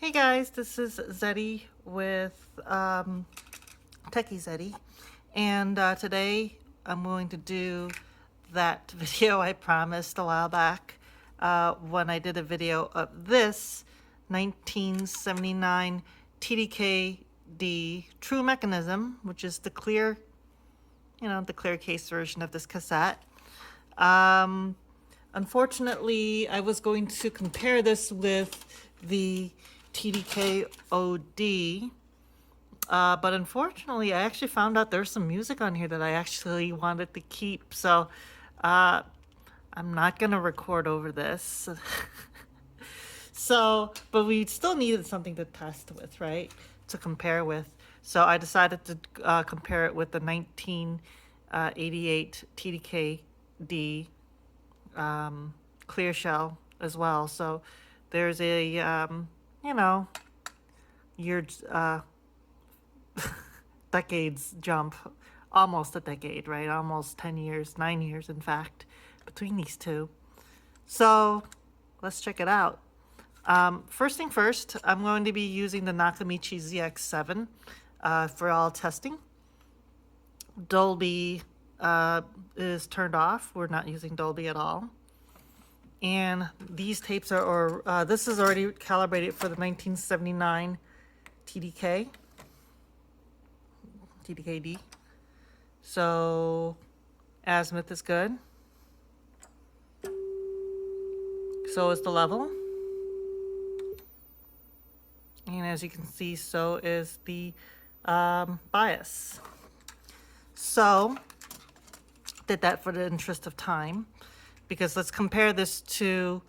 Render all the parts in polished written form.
Hey guys, this is Zeddy with Techie Zeddy, and today I'm going to do that video I promised a while back when I did a video of this 1979 TDK D True Mechanism, which is the clear, the clear case version of this cassette. Unfortunately, I was going to compare this with the TDK OD, but unfortunately, I actually found out there's some music on here that I actually wanted to keep, so I'm not going to record over this. But we still needed something to test with, right? To compare with. So I decided to compare it with the 1988 TDK D clear shell as well. So there's a years decades jump, almost a decade, right? Almost 10 years, 9 years in fact, between these two. So let's check it out. First thing first, I'm going to be using the Nakamichi ZX7 for all testing. Dolby is turned off. We're not using Dolby at all. And these tapes this is already calibrated for the 1979 TDK D. So azimuth is good. So is the level. And as you can see, so is the bias. So did that for the interest of time, because let's compare this to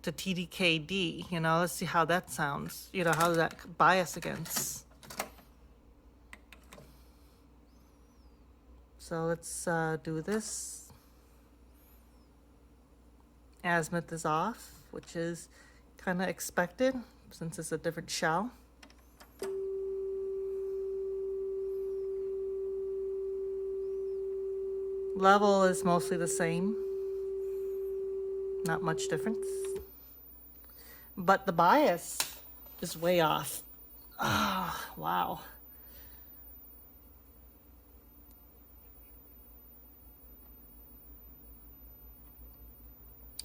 TDK D. Let's see how that sounds. How that bias against. So let's do this. Azimuth is off, which is kind of expected since it's a different shell. Level is mostly the same. Not much difference. But the bias is way off. Oh, wow.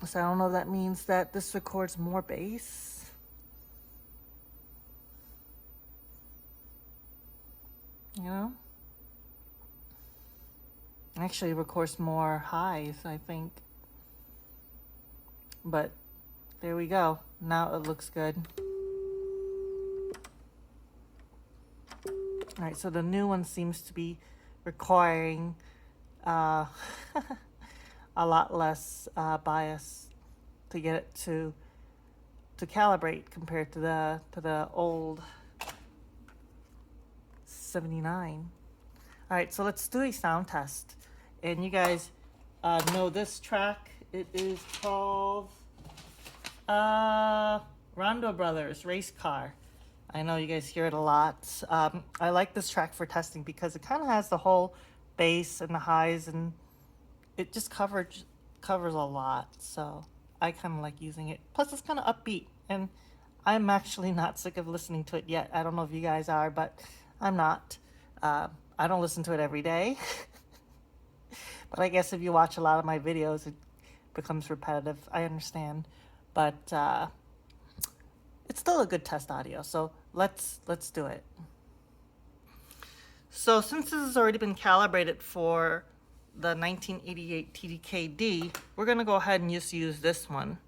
So I don't know if that means that this records more bass. Actually records more highs, I think. But there we go. Now it looks good. All right, so the new one seems to be requiring a lot less bias to get it to calibrate compared to the old 79. All right, so let's do a sound test. And you guys know this track. It is called Rondo Brothers Race Car. I know you guys hear it a lot. I like this track for testing because it kind of has the whole bass and the highs, and it just covers a lot. So I kind of like using it. Plus it's kind of upbeat, and I'm actually not sick of listening to it yet. I don't know if you guys are, but I'm not. I don't listen to it every day. But I guess if you watch a lot of my videos, it becomes repetitive. I understand. But it's still a good test audio. So let's do it. So since this has already been calibrated for the 1988 TDK D, we're going to go ahead and just use this one.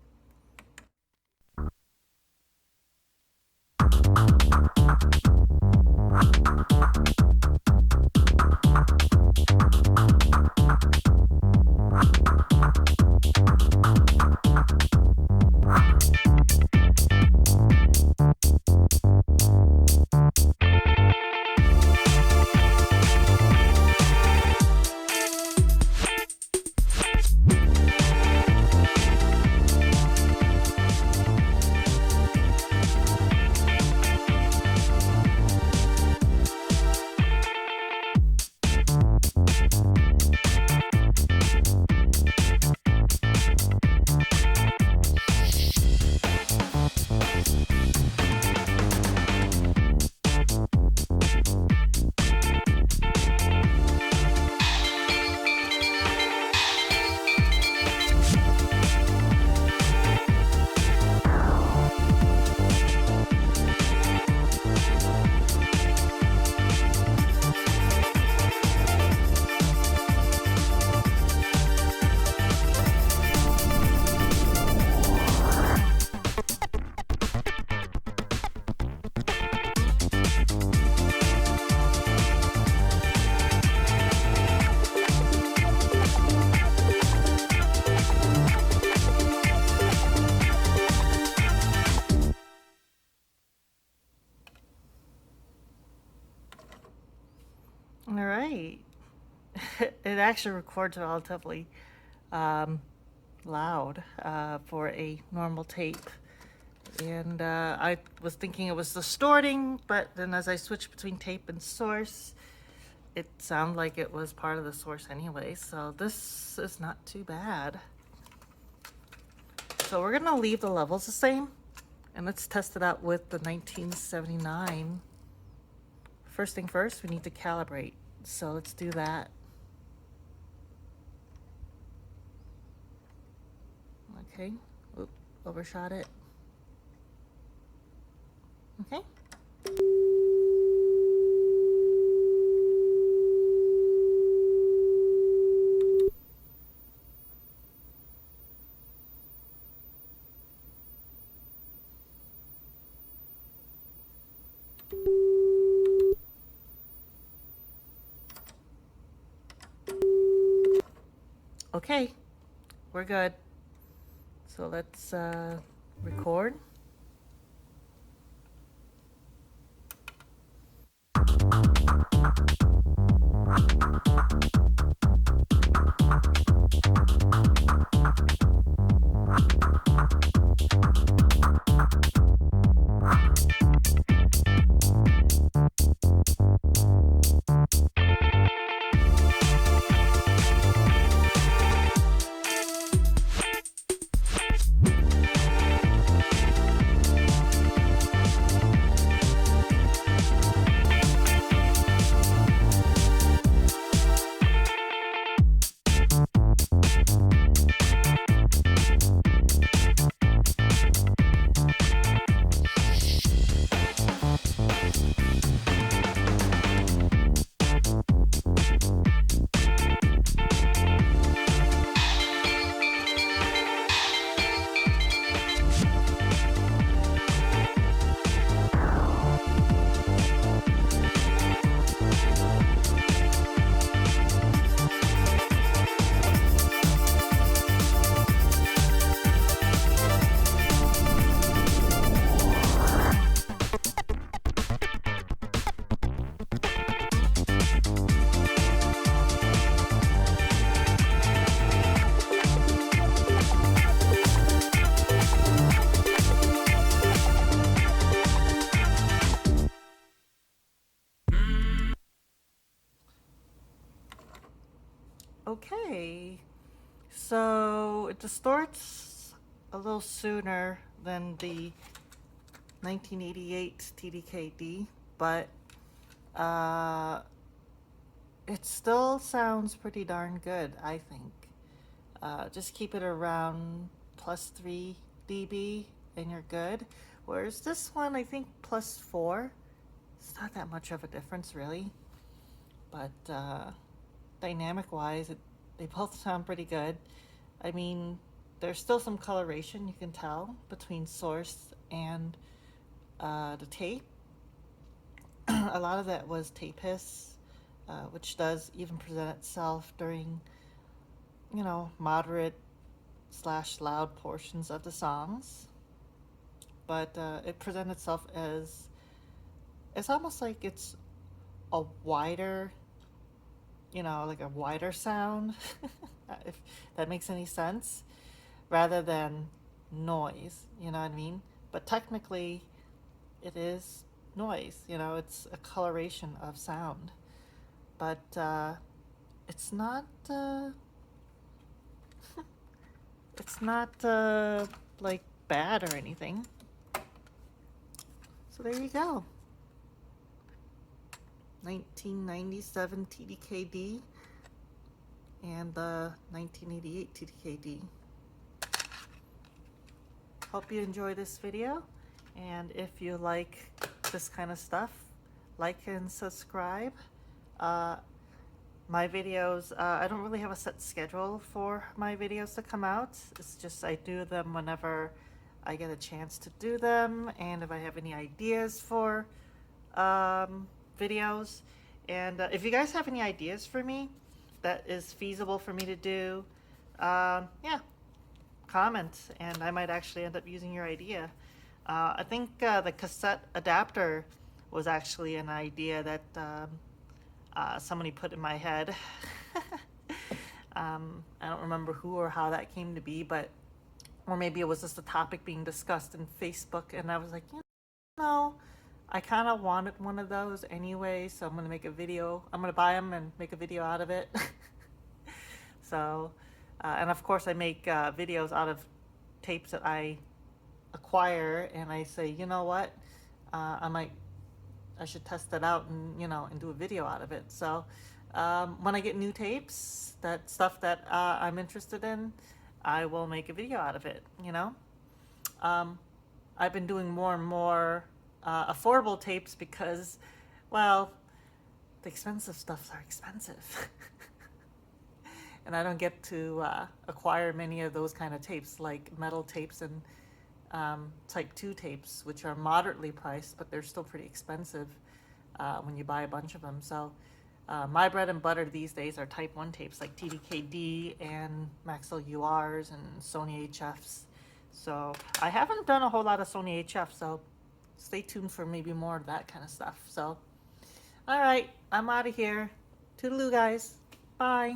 All right. It actually records relatively loud for a normal tape. And I was thinking it was distorting, but then as I switched between tape and source, it sounded like it was part of the source anyway. So this is not too bad. So we're gonna leave the levels the same, and let's test it out with the 1979. First thing first, we need to calibrate. So let's do that. Okay, oop, overshot it. Okay. Okay, we're good. So let's record. Okay, so it distorts a little sooner than the 1988 TDK D, but it still sounds pretty darn good, I think. Just keep it around plus 3 dB and you're good. Whereas this one, I think plus 4. It's not that much of a difference, really. But dynamic-wise, they both sound pretty good. I mean, there's still some coloration you can tell between source and the tape. A lot of that was tape hiss, which does even present itself during, you know, moderate / loud portions of the songs. But it presents itself as, it's almost like it's a wider, you know, like a wider sound, if that makes any sense, rather than noise, you know what I mean? But technically, it is noise, you know, it's a coloration of sound. But it's not, it's not like bad or anything. So there you go. 1997 TDK D and the 1988 TDK D. Hope you enjoy this video, and if you like this kind of stuff, like and subscribe. My videos, I don't really have a set schedule for my videos to come out. It's just I do them whenever I get a chance to do them, and if I have any ideas for videos. And if you guys have any ideas for me that is feasible for me to do, yeah, comment, and I might actually end up using your idea. I think the cassette adapter was actually an idea that somebody put in my head. I don't remember who or how that came to be, but, or maybe it was just a topic being discussed in Facebook, and I was like, you know, I kind of wanted one of those anyway, so I'm going to make a video. I'm going to buy them and make a video out of it. So, and of course I make videos out of tapes that I acquire, and I say, you know what, I should test it out and, you know, and do a video out of it. So when I get new tapes, that stuff that I'm interested in, I will make a video out of it, you know. I've been doing more and more affordable tapes because, well, the expensive stuffs are expensive. And I don't get to acquire many of those kind of tapes, like metal tapes and type 2 tapes, which are moderately priced, but they're still pretty expensive when you buy a bunch of them. So my bread and butter these days are type 1 tapes, like TDK D and Maxell URs and Sony HFs. So I haven't done a whole lot of Sony HF, so stay tuned for maybe more of that kind of stuff. So, all right, I'm out of here. Toodaloo, guys. Bye.